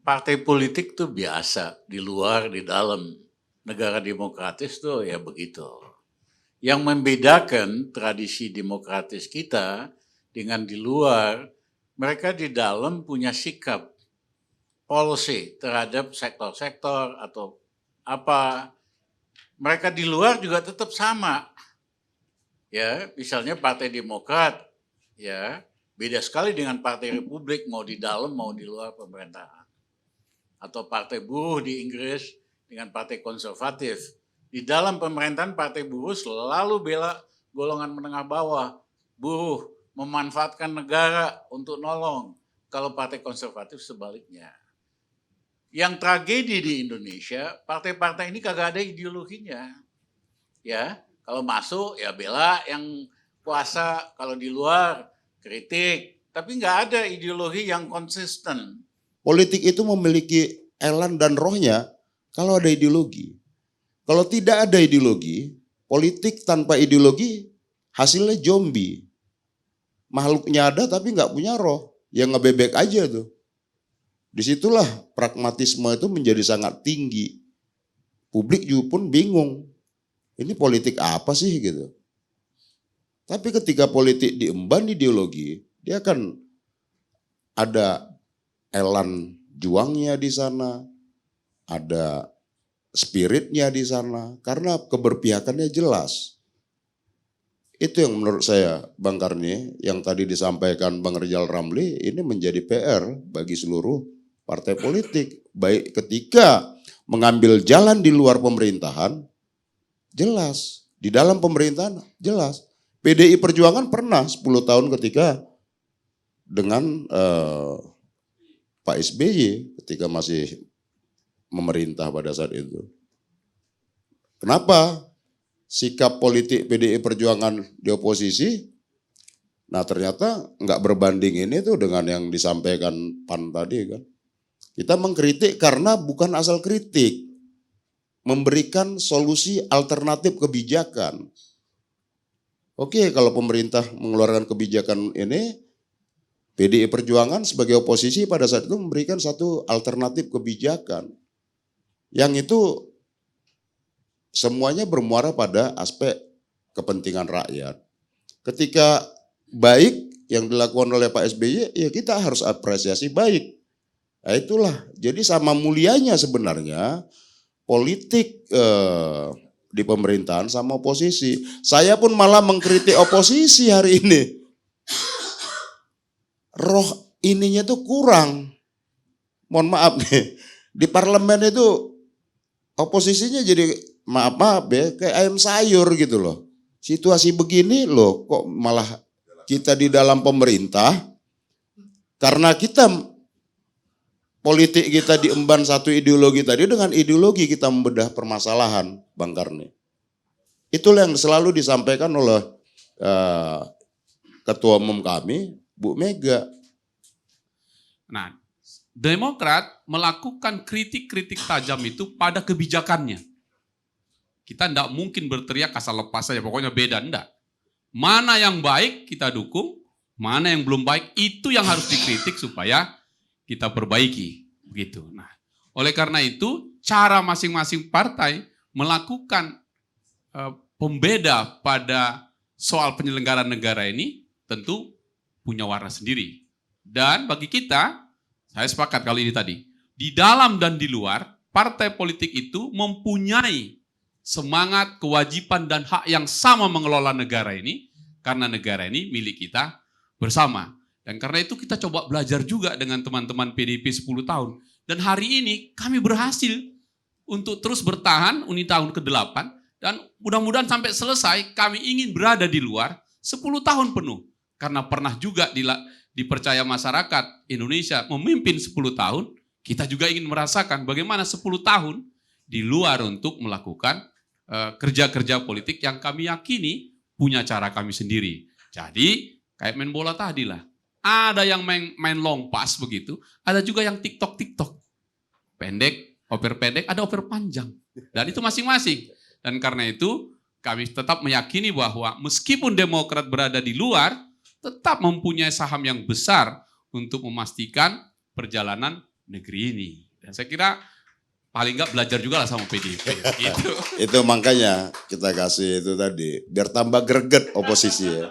partai politik tuh biasa, di luar, di dalam. Negara demokratis tuh ya begitu. Yang membedakan tradisi demokratis kita dengan di luar, mereka di dalam punya sikap policy terhadap sektor-sektor atau apa. Mereka di luar juga tetap sama. Ya, misalnya Partai Demokrat, ya, beda sekali dengan Partai Republik, mau di dalam mau di luar pemerintahan. Atau Partai Buruh di Inggris dengan Partai Konservatif. Di dalam pemerintahan Partai Buruh selalu bela golongan menengah bawah. Buruh memanfaatkan negara untuk nolong. Kalau Partai Konservatif sebaliknya. Yang tragedi di Indonesia, partai-partai ini kagak ada ideologinya. Ya, kalau masuk ya bela yang puasa, kalau di luar kritik. Tapi nggak ada ideologi yang konsisten. Politik itu memiliki elan dan rohnya kalau ada ideologi. Kalau tidak ada ideologi, politik tanpa ideologi hasilnya zombie. Makhluknya ada tapi nggak punya roh, yang ngebebek aja tuh. Disitulah pragmatisme itu menjadi sangat tinggi. Publik juga pun bingung, ini politik apa sih gitu. Tapi ketika politik diemban ideologi, dia akan ada elan juangnya di sana, ada spiritnya di sana, karena keberpihakannya jelas. Itu yang menurut saya, Bang Karni, yang tadi disampaikan Bang Rizal Ramli, ini menjadi PR bagi seluruh partai politik. Baik ketika mengambil jalan di luar pemerintahan, jelas. Di dalam pemerintahan, jelas. PDI Perjuangan pernah 10 tahun ketika dengan Pak SBY ketika masih memerintah pada saat itu. Kenapa sikap politik PDI Perjuangan di oposisi? Nah ternyata nggak berbanding ini tuh dengan yang disampaikan PAN tadi kan. Kita mengkritik karena bukan asal kritik, memberikan solusi alternatif kebijakan. Oke, kalau pemerintah mengeluarkan kebijakan ini, PDI Perjuangan sebagai oposisi pada saat itu memberikan satu alternatif kebijakan. Yang itu semuanya bermuara pada aspek kepentingan rakyat. Ketika baik yang dilakukan oleh Pak SBY, ya kita harus apresiasi baik. Nah itulah, jadi sama mulianya sebenarnya politik di pemerintahan sama oposisi. Saya pun malah mengkritik oposisi hari ini. Roh ininya tuh kurang. Mohon maaf nih, di parlemen itu oposisinya jadi maaf ya kayak ayam sayur gitu loh. Situasi begini loh kok malah kita di dalam pemerintah karena kita politik kita diemban satu ideologi tadi, dengan ideologi kita membedah permasalahan, Bang Karni. Itulah yang selalu disampaikan oleh Ketua Umum kami, Bu Mega. Nah, Demokrat melakukan kritik-kritik tajam itu pada kebijakannya. Kita tidak mungkin berteriak asal lepas saja, pokoknya beda, enggak. Mana yang baik kita dukung, mana yang belum baik itu yang harus dikritik supaya kita perbaiki. Begitu. Nah, oleh karena itu cara masing-masing partai melakukan pembeda pada soal penyelenggaraan negara ini tentu punya warna sendiri. Dan bagi kita, saya sepakat kali ini tadi, di dalam dan di luar, partai politik itu mempunyai semangat, kewajiban, dan hak yang sama mengelola negara ini, karena negara ini milik kita bersama. Dan karena itu kita coba belajar juga dengan teman-teman PDIP 10 tahun. Dan hari ini kami berhasil untuk terus bertahan ini tahun ke-8, dan mudah-mudahan sampai selesai kami ingin berada di luar 10 tahun penuh. Karena pernah juga dipercaya masyarakat Indonesia memimpin 10 tahun, kita juga ingin merasakan bagaimana 10 tahun di luar untuk melakukan kerja-kerja politik yang kami yakini punya cara kami sendiri. Jadi kayak main bola tadi lah. Ada yang main long pass begitu, ada juga yang TikTok. Pendek, oper pendek, ada oper panjang. Dan itu masing-masing. Dan karena itu kami tetap meyakini bahwa meskipun Demokrat berada di luar, tetap mempunyai saham yang besar untuk memastikan perjalanan negeri ini. Dan saya kira paling nggak belajar juga lah sama PDIP. Gitu. Itu makanya kita kasih itu tadi, biar tambah greget oposisi ya.